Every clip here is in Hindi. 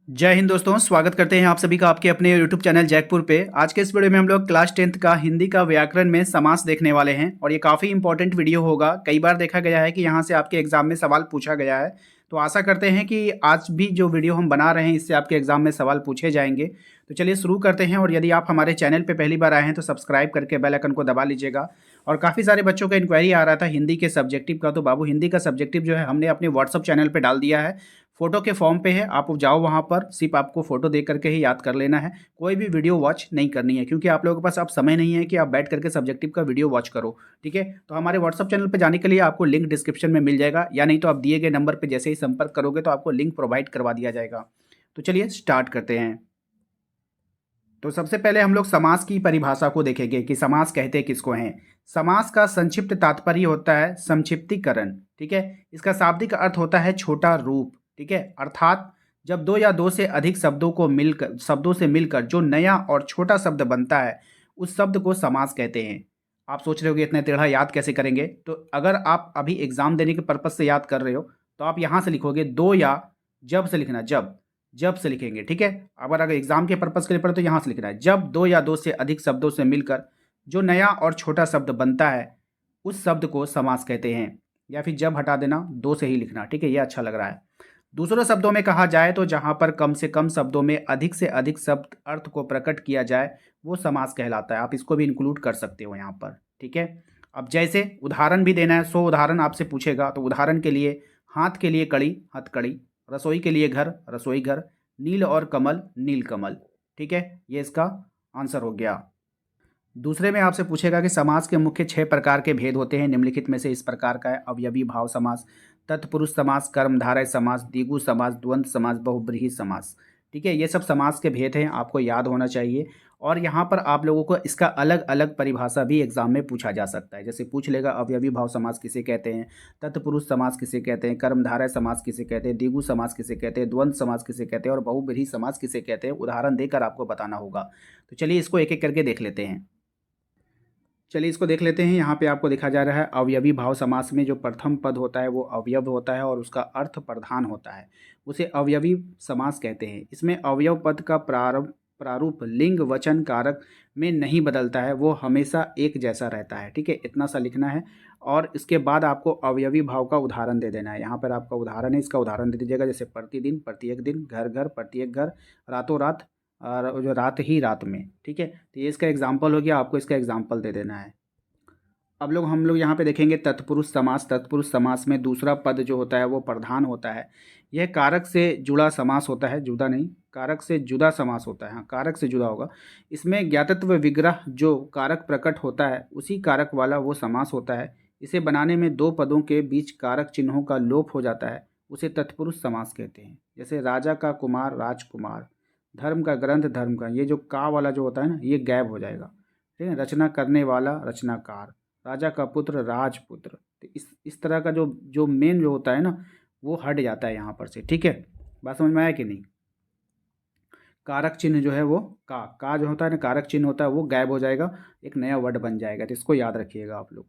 जय हिंद दोस्तों, स्वागत करते हैं आप सभी का आपके अपने यूट्यूब चैनल जैकपुर पे। आज के इस वीडियो में हम लोग क्लास 10th का हिंदी का व्याकरण में समास देखने वाले हैं और ये काफ़ी इंपॉर्टेंट वीडियो होगा। कई बार देखा गया है कि यहाँ से आपके एग्जाम में सवाल पूछा गया है, तो आशा करते हैं कि आज भी जो वीडियो हम बना रहे हैं इससे आपके एग्जाम में सवाल पूछे जाएंगे। तो चलिए शुरू करते हैं। और यदि आप हमारे चैनल पर पहली बार आए हैं तो सब्सक्राइब करके बेल आइकन को दबा लीजिएगा। और काफ़ी सारे बच्चों का इंक्वायरी आ रहा था हिंदी के सब्जेक्टिव का, तो बाबू हिंदी का सब्जेक्टिव जो है हमने अपने व्हाट्सअप चैनल पे डाल दिया है। फोटो के फॉर्म पे है, आप जाओ वहाँ पर, सिर्फ आपको फोटो देख करके ही याद कर लेना है। कोई भी वीडियो वॉच नहीं करनी है, क्योंकि आप लोगों के पास अब समय नहीं है कि आप बैठ करके सब्जेक्टिव का वीडियो वॉच करो। ठीक है, तो हमारे व्हाट्सअप चैनल पे जाने के लिए आपको लिंक डिस्क्रिप्शन में मिल जाएगा, या नहीं तो आप दिए गए नंबर पर जैसे ही संपर्क करोगे तो आपको लिंक प्रोवाइड करवा दिया जाएगा। तो चलिए स्टार्ट करते हैं। तो सबसे पहले हम लोग समास की परिभाषा को देखेंगे कि समास कहते किसको हैं। समास का संक्षिप्त तात्पर्य होता है संक्षिप्तीकरण। ठीक है, इसका शाब्दिक अर्थ होता है छोटा रूप। ठीक है, अर्थात जब दो या दो से अधिक शब्दों से मिलकर जो नया और छोटा शब्द बनता है उस शब्द को समास कहते हैं। आप सोच रहे हो कि इतना टेढ़ा याद कैसे करेंगे, तो अगर आप अभी एग्जाम देने के पर्पज से याद कर रहे हो तो आप यहाँ से लिखोगे दो, या जब से लिखना, जब जब से लिखेंगे। ठीक है, अगर एग्जाम के पर्पज के लिए पढ़े तो यहाँ से लिखना है जब दो या दो से अधिक शब्दों से मिलकर जो नया और छोटा शब्द बनता है उस शब्द को समास कहते हैं। या फिर जब हटा देना, दो से ही लिखना। ठीक है, ये अच्छा लग रहा है। दूसरे शब्दों में कहा जाए तो जहाँ पर कम से कम शब्दों में अधिक से अधिक शब्द अर्थ को प्रकट किया जाए वो समास कहलाता है। आप इसको भी इंक्लूड कर सकते हो यहाँ पर। ठीक है, अब जैसे उदाहरण भी देना है, 100 उदाहरण आपसे पूछेगा, तो उदाहरण के लिए हाथ के लिए कड़ी, हथकड़ी, रसोई के लिए घर, रसोई घर, नील और कमल, नील कमल। ठीक है, ये इसका आंसर हो गया। दूसरे में आपसे पूछेगा कि समास के मुख्य 6 प्रकार के भेद होते हैं, निम्नलिखित में से इस प्रकार का है। अवयवी भाव समास, तत्पुरुष समास, कर्मधारय समास, द्विगु समास, द्वंद्व समास, बहुब्रीहि समास। ठीक है, ये सब समास के भेद हैं, आपको याद होना चाहिए। और यहाँ पर आप लोगों को इसका अलग अलग परिभाषा भी एग्जाम में पूछा जा सकता है। जैसे पूछ लेगा अवयवी भाव समास किसे कहते हैं, तत्पुरुष समास किसे कहते हैं, कर्मधारय समास किसे कहते हैं, द्विगु समास किसे कहते हैं, द्वंद्व समास किसे कहते हैं और बहुब्रीहि समास किसे कहते हैं, उदाहरण देकर आपको बताना होगा। तो चलिए इसको एक एक करके देख लेते हैं। चलिए इसको देख लेते हैं। यहाँ पे आपको दिखा जा रहा है अवयवी भाव समास में जो प्रथम पद होता है वो अवयव होता है और उसका अर्थ प्रधान होता है, उसे अवयवी समास कहते हैं। इसमें अवयव पद का प्रारूप लिंग वचन कारक में नहीं बदलता है, वो हमेशा एक जैसा रहता है। ठीक है, इतना सा लिखना है। और इसके बाद आपको अवयवी भाव का उदाहरण दे देना है। यहाँ पर आपका उदाहरण है, इसका उदाहरण दे दीजिएगा। जैसे प्रतिदिन, प्रत्येक दिन, घर घर, प्रत्येक घर, रातों रात, और जो रात ही रात में। ठीक है, तो ये इसका एग्जाम्पल हो गया, आपको इसका एग्जाम्पल दे देना है। अब हम लोग यहाँ पे देखेंगे तत्पुरुष समास। तत्पुरुष समास में दूसरा पद जो होता है वो प्रधान होता है। यह कारक से जुड़ा समास होता है, जुदा नहीं, कारक से जुदा समास होता है। हाँ, कारक से जुदा होगा। इसमें ज्ञातत्व विग्रह जो कारक प्रकट होता है उसी कारक वाला वो समास होता है। इसे बनाने में दो पदों के बीच कारक चिन्हों का लोप हो जाता है, उसे तत्पुरुष समास कहते हैं। जैसे राजा का कुमार, राजकुमार, धर्म का ग्रंथ, धर्म का, ये जो का वाला जो होता है ना ये गायब हो जाएगा। ठीक है, रचना करने वाला, रचनाकार, राजा का पुत्र, राजपुत्र। तो इस तरह का जो जो मेन जो होता है ना वो हट जाता है यहाँ पर से। ठीक है, बात समझ में आया कि नहीं। कारक चिन्ह जो है वो का जो होता है ना, कारक चिन्ह होता है वो गायब हो जाएगा, एक नया वर्ड बन जाएगा। तो इसको याद रखिएगा आप लोग।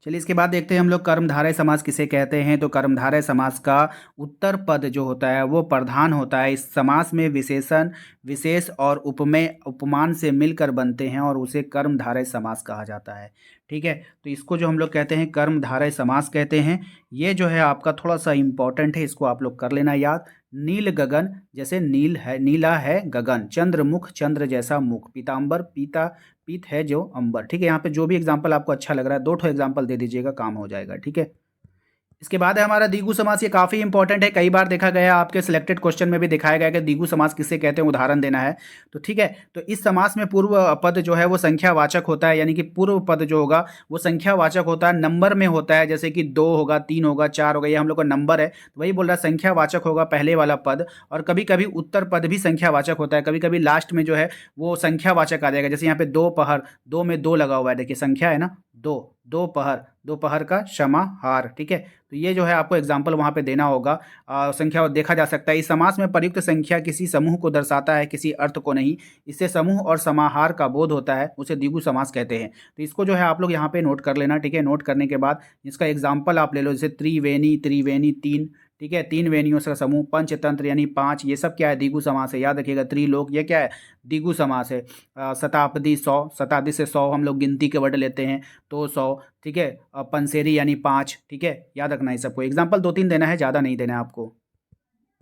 चलिए इसके बाद देखते हैं हम लोग कर्मधारय समास किसे कहते हैं। तो कर्मधारय समास का उत्तर पद जो होता है वो प्रधान होता है। इस समास में विशेषण, विशेष और उपमेय, उपमान से मिलकर बनते हैं और उसे कर्मधारय समास कहा जाता है। ठीक है, तो इसको जो हम लोग कहते हैं कर्मधारय समास कहते हैं। ये जो है आपका थोड़ा सा इम्पोर्टेंट है, इसको आप लोग कर लेना याद। नील गगन, जैसे नील है, नीला है गगन, चंद्रमुख, चंद्र जैसा मुख, पीताम्बर, पीता, पीत है जो अंबर। ठीक है, यहाँ पे जो भी एग्जांपल आपको अच्छा लग रहा है 2 एग्जांपल दे दीजिएगा, काम हो जाएगा। ठीक है, इसके बाद है हमारा द्विगु समास। ये काफ़ी इंपॉर्टेंट है, कई बार देखा गया है, आपके सिलेक्टेड क्वेश्चन में भी दिखाया गया कि द्विगु समास किसे कहते हैं, उदाहरण देना है। तो ठीक है, तो इस समास में पूर्व पद जो है वो संख्यावाचक होता है, यानी कि पूर्व पद जो होगा वो संख्यावाचक होता है, नंबर में होता है। जैसे कि 2 होगा, 3 होगा, 4 होगा, ये हम लोग का नंबर है, तो वही बोल रहा है संख्यावाचक होगा पहले वाला पद। और कभी कभी उत्तर पद भी संख्यावाचक होता है, कभी कभी लास्ट में जो है वो संख्यावाचक आ जाएगा। जैसे यहाँ पे दोपहर, दो में दो लगा हुआ है, देखिए संख्या है ना, दो, दोपहर, दोपहर का समाहार। ठीक है, तो ये जो है आपको एग्जाम्पल वहाँ पे देना होगा। संख्या देखा जा सकता है, इस समास में प्रयुक्त संख्या किसी समूह को दर्शाता है, किसी अर्थ को नहीं। इससे समूह और समाहार का बोध होता है, उसे द्विगु समास कहते हैं। तो इसको जो है आप लोग यहाँ पे नोट कर लेना। ठीक है, नोट करने के बाद इसका एग्जाम्पल आप ले लो, जैसे त्रिवेणी, त्रिवेणी तीन, ठीक है। 3 वेनियों का समूह, पंचतंत्र यानी 5, ये सब क्या है, द्विगु समास है। याद रखिएगा, त्रिलोक ये क्या है, द्विगु समास है। शताब्दी 100, शताब्दी से 100 हम लोग गिनती के वर्ड लेते हैं, तो 100, ठीक है। पंसेरी यानी 5, ठीक है। याद रखना है सबको, एग्जाम्पल 2-3 देना है, ज़्यादा नहीं देना है आपको।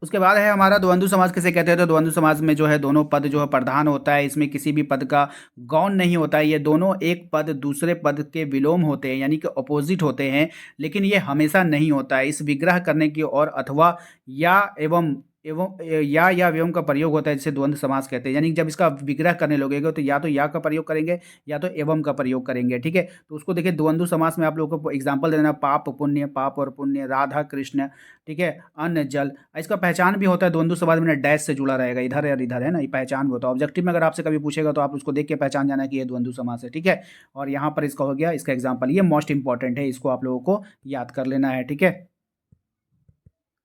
उसके बाद है हमारा द्वंद्व समास किसे कहते हैं। तो द्वंद्व समास में जो है दोनों पद जो है प्रधान होता है, इसमें किसी भी पद का गौण नहीं होता है। ये दोनों एक पद दूसरे पद के विलोम होते हैं, यानी कि अपोजिट होते हैं, लेकिन ये हमेशा नहीं होता है। इस विग्रह करने की और अथवा या एवं एवं या एवं का प्रयोग होता है, जिसे द्वंद्व समास कहते हैं। यानी जब इसका विग्रह करने लगेगा तो या का प्रयोग करेंगे या तो एवं का प्रयोग करेंगे, ठीक है। तो उसको देखिए, द्वंद्व समास में आप लोगों को एग्जाम्पल देना, पाप पुण्य, पाप और पुण्य, राधा कृष्ण, ठीक है, अन्न जल। इसका पहचान भी होता है द्वंद्व समास में, डैश से जुड़ा रहेगा, इधर या इधर है ना, ये पहचान भी होता है। ऑब्जेक्टिव में अगर आपसे कभी पूछेगा तो आप उसको देख के पहचान जाना कि ये द्वंद्व समास है, ठीक है। और यहाँ पर इसका हो गया, इसका एग्जाम्पल, ये मोस्ट इंपॉर्टेंट है, इसको आप लोगों को याद कर लेना है, ठीक है।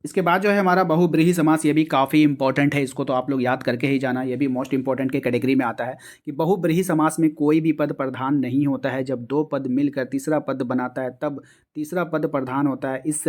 इसके बाद जो है हमारा बहुब्रीहि समास, ये भी काफ़ी इंपॉर्टेंट है, इसको तो आप लोग याद करके ही जाना, ये भी मोस्ट इंपॉर्टेंट के कैटेगरी में आता है कि बहुब्रीहि समास में कोई भी पद प्रधान नहीं होता है। जब दो पद मिलकर तीसरा पद बनाता है तब तीसरा पद प्रधान होता है। इस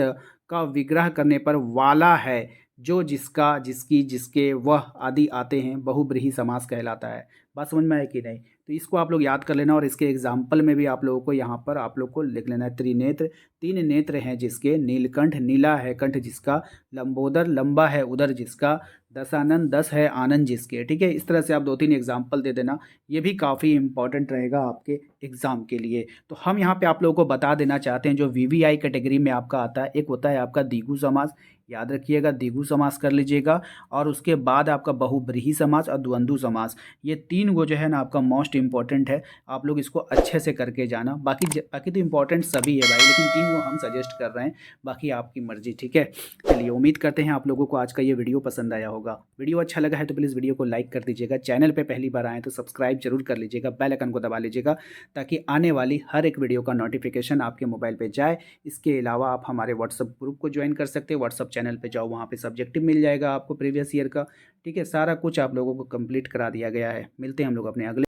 का विग्रह करने पर वाला है, जो, जिसका, जिसकी, जिसके, वह आदि आते हैं, बहुब्रीहि समास कहलाता है। बात समझ में आए कि नहीं। तो इसको आप लोग याद कर लेना, और इसके एग्जाम्पल में भी आप लोगों को यहाँ पर आप लोग को लिख लेना है। त्रिनेत्र, 3 नेत्र हैं जिसके, नीलकंठ, नीला है कंठ जिसका, लंबोदर, लंबा है उदर जिसका, दशानन, 10 है आनंद जिसके, ठीक है। इस तरह से आप 2-3 एग्जाम्पल दे देना, ये भी काफ़ी इंपॉर्टेंट रहेगा आपके एग्ज़ाम के लिए। तो हम यहाँ पे आप लोगों को बता देना चाहते हैं, जो वीवीआई कैटेगरी में आपका आता है, एक होता है आपका द्विगु समास, याद रखिएगा, द्विगु समास कर लीजिएगा, और उसके बाद आपका बहुब्रीहि समास और द्वंद्व समास, ये 3 गो जो है ना आपका मोस्ट इंपॉर्टेंट है। आप लोग इसको अच्छे से करके जाना। बाकी तो इंपॉर्टेंट सभी है भाई, लेकिन 3 गो हम सजेस्ट कर रहे हैं, बाकी आपकी मर्जी, ठीक है। चलिए, उम्मीद करते हैं आप लोगों को आज का ये वीडियो पसंद आया होगा। वीडियो अच्छा लगा है तो प्लीज़ वीडियो को लाइक कर दीजिएगा। चैनल पे पहली बार आएँ तो सब्सक्राइब जरूर कर लीजिएगा, बेल आइकन को दबा लीजिएगा, ताकि आने वाली हर एक वीडियो का नोटिफिकेशन आपके मोबाइल पे जाए। इसके अलावा आप हमारे व्हाट्सअप ग्रुप को ज्वाइन कर सकते हैं। व्हाट्सअप चैनल पे जाओ, वहाँ पे सब्जेक्टिव मिल जाएगा आपको प्रीवियस ईयर का, ठीक है। सारा कुछ आप लोगों को कंप्लीट करा दिया गया है। मिलते हैं हम लोग अपने अगले